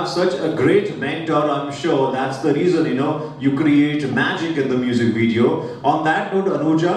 have such a great mentor. I'm sure that's the reason you create magic in the music video. On that note, Anuja,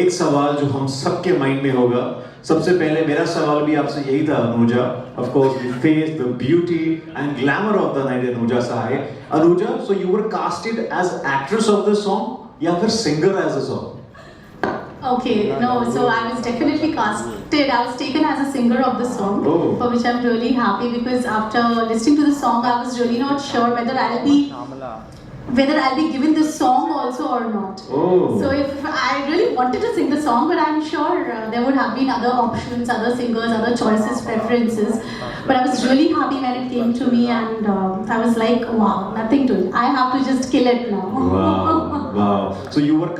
एक सवाल जो हम सबके mind में होगा. सबसे पहले मेरा सवाल भी आपसे यही था, Anuja. Of course, the face, the beauty and glamour of the night, Anuja Sahai. Anuja, so you were casted as actress of the song, या फिर singer as a song? Okay, no, so I was definitely casted. I was taken as a singer of the song, for which I'm really happy, because after listening to the song, I was really not sure whether I'll be given this song also or not. So if I really wanted to sing the song, but I'm sure there would have been other options, other singers, other choices, preferences. But I was really happy when it came to me, and I was like, wow, nothing to it. I have to just kill it now. Wow. So you were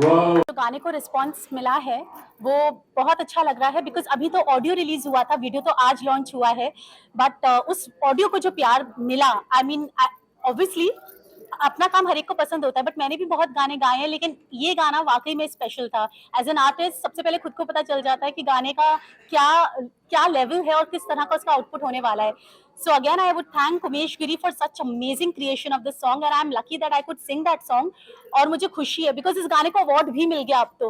जो गाने को response मिला है वो बहुत अच्छा लग रहा है, बिकॉज अभी तो ऑडियो रिलीज हुआ था, वीडियो तो आज लॉन्च हुआ है, बट उस ऑडियो को जो प्यार मिला, आई मीन ऑब्वियसली अपना काम हर एक को पसंद होता है, बट मैंने भी बहुत गाने गाए हैं, लेकिन ये गाना वाकई में स्पेशल था. एज एन आर्टिस्ट सबसे पहले खुद को पता चल जाता है कि गाने का क्या लेवल है और किस तरह का उसका आउटपुट होने वाला है. So again, I would thank Umesh Giri for such amazing creation of this song, and I'm lucky that I could sing that song. और मुझे खुशी है because इस गाने को अवार्ड भी मिल गया. अब तो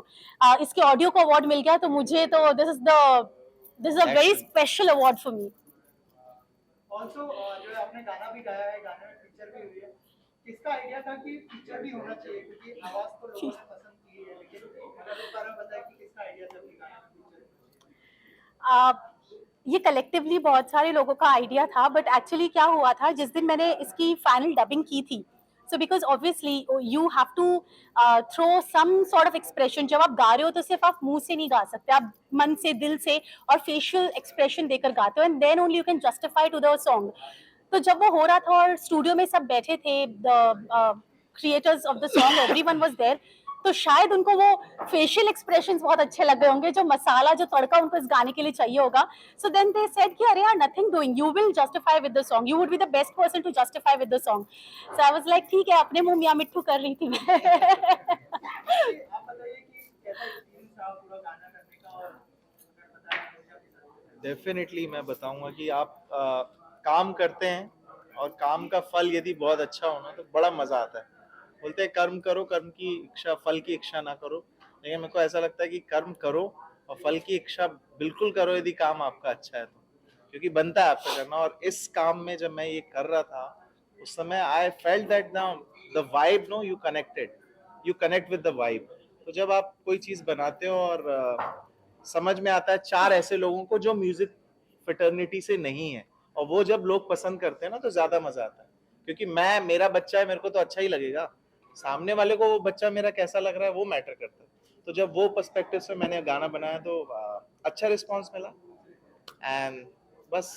इसके ऑडियो को अवार्ड मिल गया, तो मुझे तो this is a very special award for me. Also, जो आपने गाना भी गाया है, गाने में पिक्चर भी हुई है, किसका आइडिया था कि पिक्चर भी होना चाहिए, क्योंकि आवाज तो लोगों ने पसंद की है, लेकिन अगर इस बारे में बताएं कि किसका आइडिया था कि गाना में पिक्चर? ये कलेक्टिवली बहुत सारे लोगों का आइडिया था, बट एक्चुअली क्या हुआ था, जिस दिन मैंने इसकी फाइनल डबिंग की थी, so because obviously you have to throw some sort of expression. जब आप गा रहे हो तो सिर्फ आप मुंह से नहीं गा सकते, आप मन से, दिल से और फेशियल एक्सप्रेशन देकर गाते हो, and then only you can justify to the song. तो जब वो हो रहा था और स्टूडियो में सब बैठे थे, the creators of the song, everyone was there, तो शायद उनको वो फेशियल एक्सप्रेशंस बहुत अच्छे लग गए होंगे, जो मसाला, जो तड़का उनको इस गाने के लिए चाहिए होगा. सो देन दे सेड कि अरे यार, nothing doing, you will justify with the song, you would be the best person to justify with the song. So I was like ठीक है, अपने मुंह मियां मिट्ठू कर रही थी मैं. आप बताइए कि कैसा एक्सपीरियंस था पूरा गाना करने का, और अगर बताएं. डेफिनेटली मैं बताऊंगा कि आप काम करते हैं और काम का फल यदि बहुत अच्छा होना तो बड़ा मजा आता है. बोलते हैं कर्म करो, कर्म की इच्छा, फल की इच्छा ना करो, लेकिन मेरे को ऐसा लगता है कि कर्म करो और फल की इच्छा बिल्कुल करो यदि काम आपका अच्छा है तो, क्योंकि बनता है आपका करना. और इस काम में जब मैं ये कर रहा था उस समय I felt that the vibe, no, you connect with the vibe. तो जब आप कोई चीज बनाते हो और समझ में आता है चार ऐसे लोगों को जो म्यूजिक फिटर्निटी से नहीं है, और वो जब लोग पसंद करते हैं ना तो ज्यादा मजा आता है. क्योंकि मेरा बच्चा है, मेरे को तो अच्छा ही लगेगा, सामने वाले को वो बच्चा मेरा कैसा लग रहा है वो मैटर करता है. तो जब वो पर्सपेक्टिव से मैंने गाना बनाया तो अच्छा रिस्पांस मिला. एंड बस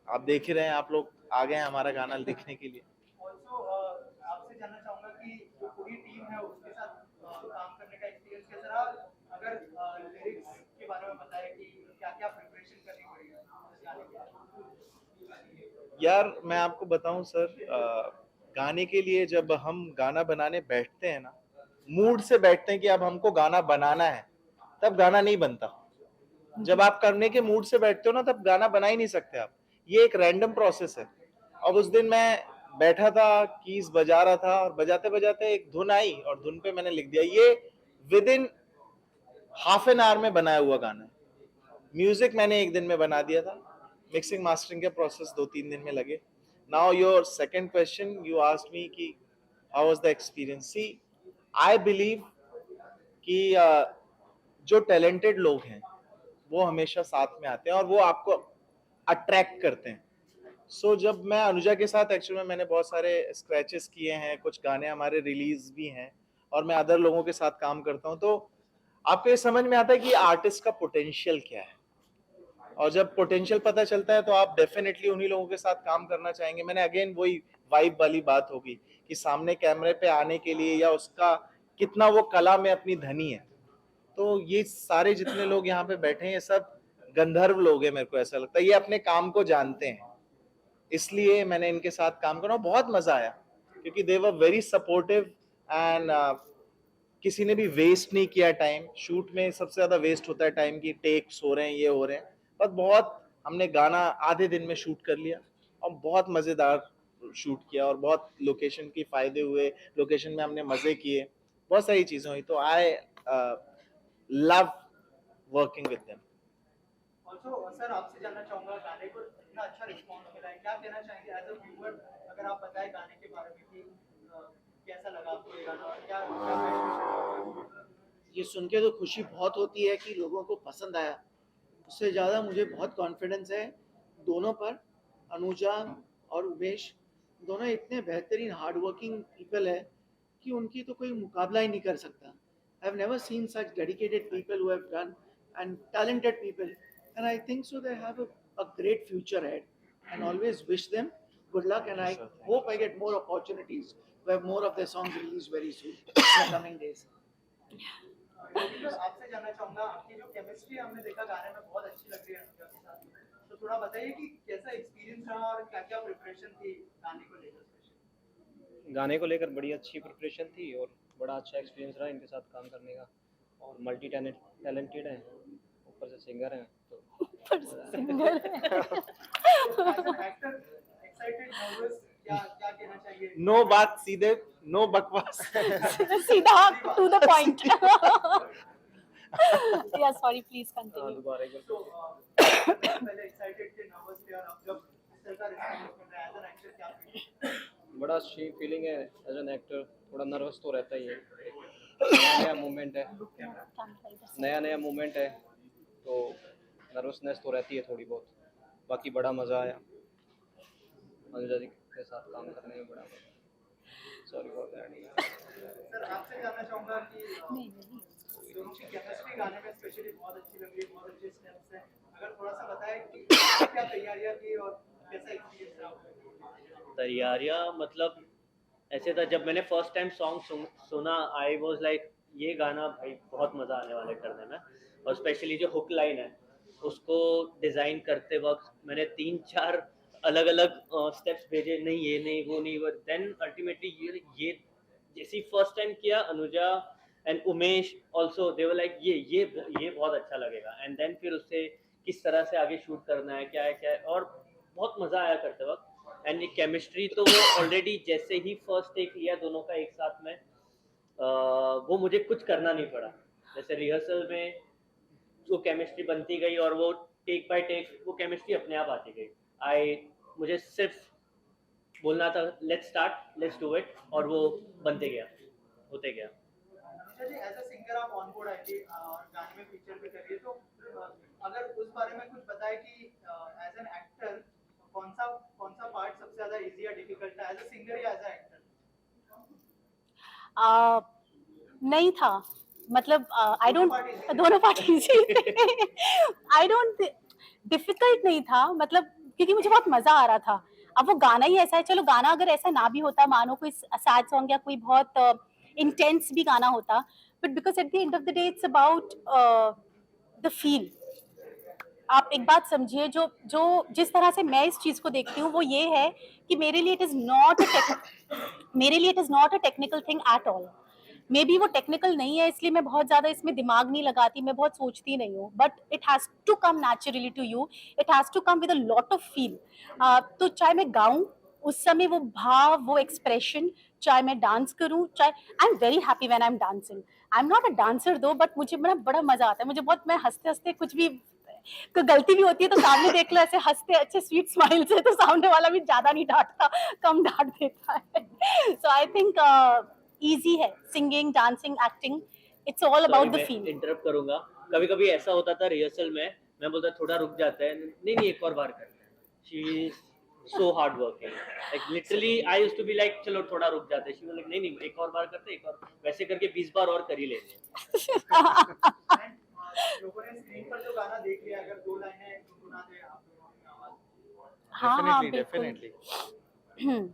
आप देख ही रहे हैं, आप लोग आ गए हैं हमारा गाना देखने के लिए. ऑल्सो आपसे जानना चाहूंगा कि जो पूरी टीम है उसके साथ काम करने का एक्सपीरियंस कैसा रहा, अगर लिरिक्स के बारे में बताएं कि क्या क्या प्रिपरेशन करनी पड़ी इस गाने के. यार मैं आपको बताऊं सर, गाने के लिए जब हम गाना बनाने बैठते हैं ना, मूड से बैठते हैं कि अब हमको गाना बनाना है, तब गाना नहीं बनता. जब आप करने के मूड से बैठते हो ना, तब गाना बना ही नहीं सकते आप. ये एक रैंडम प्रोसेस है. अब उस दिन मैं बैठा था, कीज बजा रहा था, और बजाते बजाते एक धुन आई और धुन पे मैंने लिख दिया. ये with in half an hour में बनाया हुआ गाना है. म्यूजिक मैंने एक दिन में बना दिया था, मिक्सिंग मास्टरिंग के प्रोसेस 2-3 दिन में लगे. Now your second question, you asked me कि how was the experience. See, I believe कि जो टैलेंटेड लोग हैं वो हमेशा साथ में आते हैं और वो आपको अट्रैक्ट करते हैं। सो जब मैं अनुजा के साथ एक्चुअली में मैंने बहुत सारे स्क्रैचेस किए हैं, कुछ गाने हमारे रिलीज भी हैं और मैं अदर लोगों के साथ काम करता हूँ, तो आपको ये समझ में आता है कि आर्टिस्ट का पोटेंशियल क्या है। और जब पोटेंशियल पता चलता है तो आप डेफिनेटली उन्हीं लोगों के साथ काम करना चाहेंगे। मैंने अगेन वही वाइब वाली बात होगी कि सामने कैमरे पे आने के लिए या उसका कितना वो कला में अपनी धनी है। तो ये सारे जितने लोग यहाँ पे बैठे हैं ये सब गंधर्व लोग हैं, मेरे को ऐसा लगता है ये अपने काम को जानते हैं, इसलिए मैंने इनके साथ काम करना बहुत मजा आया क्योंकि दे वर वेरी सपोर्टिव एंड किसी ने भी वेस्ट नहीं किया टाइम। शूट में सबसे ज्यादा वेस्ट होता है टाइम की, टेक्स हो रहे हैं, ये हो रहे हैं, पर बहुत हमने गाना आधे दिन में शूट कर लिया और बहुत मजेदार शूट किया और बहुत लोकेशन के फायदे हुए, लोकेशन में हमने मजे किए, बहुत सारी चीजें हुई। तो I love working with them. Also sir आपसे जानना चाहूंगा, गाने को इतना अच्छा रिस्पॉन्स मिला है, क्या कहना चाहेंगे एज अ व्यूअर, अगर आप बताएं गाने के बारे में कि कैसा लगा आपको ये गाना और क्या क्या ये सुन के तो खुशी बहुत होती है कि लोगों को पसंद आया। उससे ज़्यादा मुझे बहुत कॉन्फिडेंस है दोनों पर। अनुजा और उमेश दोनों इतने बेहतरीन हार्ड वर्किंग पीपल है कि उनकी तो कोई मुकाबला ही नहीं कर सकता। I have never seen such dedicated people who have done and talented people and I think so they have a great future ahead and always wish them good luck and I hope I get more opportunities to have more of their songs released very soon in the coming days. आपसे जानना चाहूंगा, आपकी जो chemistry हमने देखा गाने में बहुत अच्छी लग रही है अनुजा के साथ, तो थोड़ा बताइए कि कैसा एक्सपीरियंस रहा और क्या क्या प्रिपरेशन थी गाने को लेकर। गाने को लेकर बड़ी अच्छी प्रिपरेशन थी और बड़ा अच्छा एक्सपीरियंस रहा इनके साथ काम करने का। और मल्टी टैलेंटेड हैं, ऊपर से सिंगर हैं, तो एक्टर एक्साइटेड, नर्वस, क्या क्या कहना चाहिए? नो बात सीधे, नो बकवास। सीधा to the point. Yeah, sorry, please continue. दोबारा एक बार तो पहले एक्साइटेड थे, नर्वस थे, और अब जब इस तरह का रिस्पॉन्स मिल रहा है एज एन एक्टर, क्या फील? बड़ा अच्छी फीलिंग है। एज एन एक्टर थोड़ा नर्वस तो रहता ही है, नया मूवमेंट है, नया मूवमेंट है, तो नर्वसनेस तो रहती है थोड़ी बहुत। बाकी बड़ा मज़ा आया अनुजा जी के साथ काम करने में, बड़ा मज़ा। Sorry for that. सर आपसे जानना चाहूंगा कि दोनों की केमिस्ट्री गाने में स्पेशली बहुत अच्छी लग रही है, बहुत अच्छे स्टेप्स हैं, अगर थोड़ा सा बताएं कि क्या तैयारियां की और कैसा एक्सपीरियंस रहा? तैयारियां मतलब ऐसे था, जब मैंने फर्स्ट टाइम सॉन्ग सुना आई वाज लाइक ये गाना भाई बहुत मज़ा आने वाला है करने में। और स्पेशली जो हुक लाइन है उसको डिज़ाइन करते वक्त मैंने 3-4 अलग अलग स्टेप्स भेजे, नहीं ये नहीं वो नहीं वो, देन अल्टीमेटली ये जैसे फर्स्ट टाइम किया Anuja and Umesh also they were like ये बहुत अच्छा लगेगा। एंड देन फिर उससे किस तरह से आगे शूट करना है क्या है और बहुत मज़ा आया करते वक्त। एंड ये केमिस्ट्री तो वो ऑलरेडी जैसे ही फर्स्ट टेक लिया दोनों का एक साथ में, वो मुझे कुछ करना नहीं पड़ा। जैसे रिहर्सल में जो केमिस्ट्री बनती गई और वो टेक बाय टेक वो केमिस्ट्री अपने आप आती गई। मुझे सिर्फ बोलना था let's start let's do it, और वो बनते गया, होते गया। अनुजा जी एज अ सिंगर आप ऑन बोर्ड आए और गाने में फीचर पे करिए, तो अगर उस बारे में कुछ बताएं कि एज एन एक्टर कौन सा पार्ट सबसे ज्यादा इजी या डिफिकल्ट था, एज अ सिंगर या एज अ एक्टर? नहीं था, मतलब आई डोंट, दोनों पार्ट इजी थे। आई डोंट, डिफिकल्ट नहीं था, मतलब क्योंकि मुझे बहुत मजा आ रहा था। अब वो गाना ही ऐसा है, चलो गाना अगर ऐसा ना भी होता, मानो कोई सैड सॉन्ग या कोई बहुत इंटेंस भी गाना होता, but because at the end of the day it's about the feel. आप एक बात समझिए, जो जिस तरह से मैं इस चीज को देखती हूँ वो ये है कि मेरे लिए it is not a technical thing at all. May be वो टेक्निकल नहीं है इसलिए मैं बहुत ज्यादा इसमें दिमाग नहीं लगाती, मैं बहुत सोचती नहीं हूँ, but it has to come naturally to you, it has to come with a lot of feel. तो चाहे मैं गाऊं उस समय वो भाव, वो एक्सप्रेशन, चाहे मैं डांस करूं, चाहे I am very happy when I am dancing. I am not a dancer दो, बट मुझे बड़ा मजा आता है, मुझे बहुत, मैं हंसते हंसते कुछ भी, कोई गलती भी होती है तो सामने देख लो ऐसे हंसते अच्छे स्वीट स्माइल से, तो सामने वाला भी ज्यादा नहीं डांटता, कम डांट देता है। सो आई थिंक इजी है singing, dancing, acting, it's all about the feel. Interrupt करूंगा, कभी कभी ऐसा होता था रिहर्सल में, मैं बोलता थोड़ा रुक जाता है, नहीं नहीं एक और बार करते हैं. She is so hard working, like literally I used to be like चलो थोड़ा रुक जाते हैं, शी वाज लाइक नहीं नहीं एक और बार करते, एक और, वैसे करके 20 बार और कर ही लेंगे. लोगों ने स्क्रीन पर जो गाना देख लिया, अगर 2 लाइनें गुनगुना दे आप लोगों की आवाज. हाँ डेफिनेटली बिल्कुल. डेफिनेटली.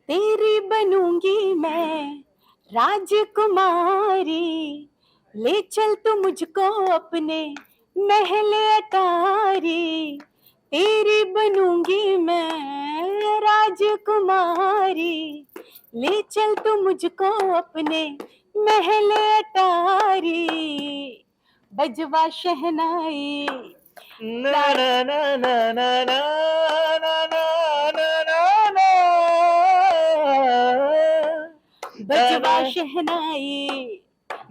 तेरी बनूंगी मैं राजकुमारी, ले चल तू मुझको अपने महल अटारी. तेरी बनूंगी मैं राजकुमारी, ले चल तू मुझको अपने महल अटारी. बजवा शहनाई, ना ना ना ना ना ना ना ना ना ना ना. बजवा शहनाई,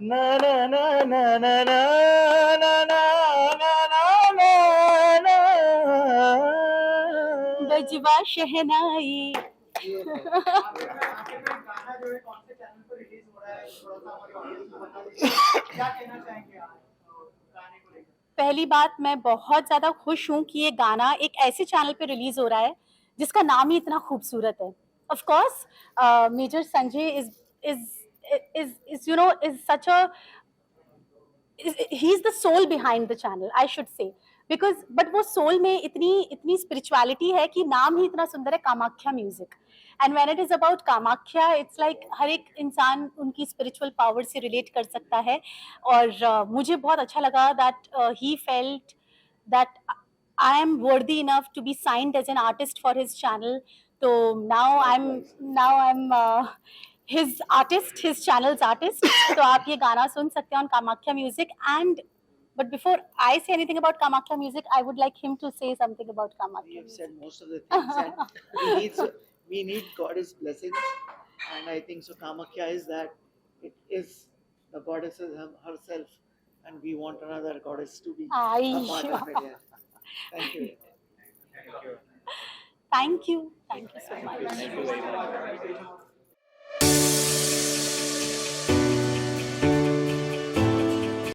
ना ना ना ना ना ना ना ना ना ना ना. बजवा शहनाई. आखिर में गाना जो है कौन से चैनल पर रिलीज हो रहा है, थोड़ा सा हमारे ऑडियंस को बता दीजिए. क्या कहना चाहेंगे आप गाने को लेकर? पहली बात, मैं बहुत ज़्यादा खुश हूँ कि ये गाना एक ऐसे चैनल पे रिलीज़ हो रहा है जिसका नाम ही इतना खूबसूरत है. Of course major Sanjay is such a, he's the soul behind the channel, I should say, because but वो soul में इतनी spirituality है कि नाम ही इतना सुंदर है, Kamakhya music. And when it is about Kamakhya, it's like हर एक इंसान उनकी स्पिरिचुअल पावर से रिलेट कर सकता है. और मुझे बहुत अच्छा लगा that he felt that I am worthy enough to be signed as an artist for his channel. तो now I am his artist, his channel's artist. तो आप ये गाना सुन सकते हैं on Kamakya Music. And but before I say anything about Kamakya Music, I would like him to say something about We Kamakya have Music. said most of the things, and we need Goddess blessings, and I think so. Kamakya is that, it is the goddess herself, and we want another goddess to be a part of it. Yeah. Thank you. Thank you so much. Thank you very much.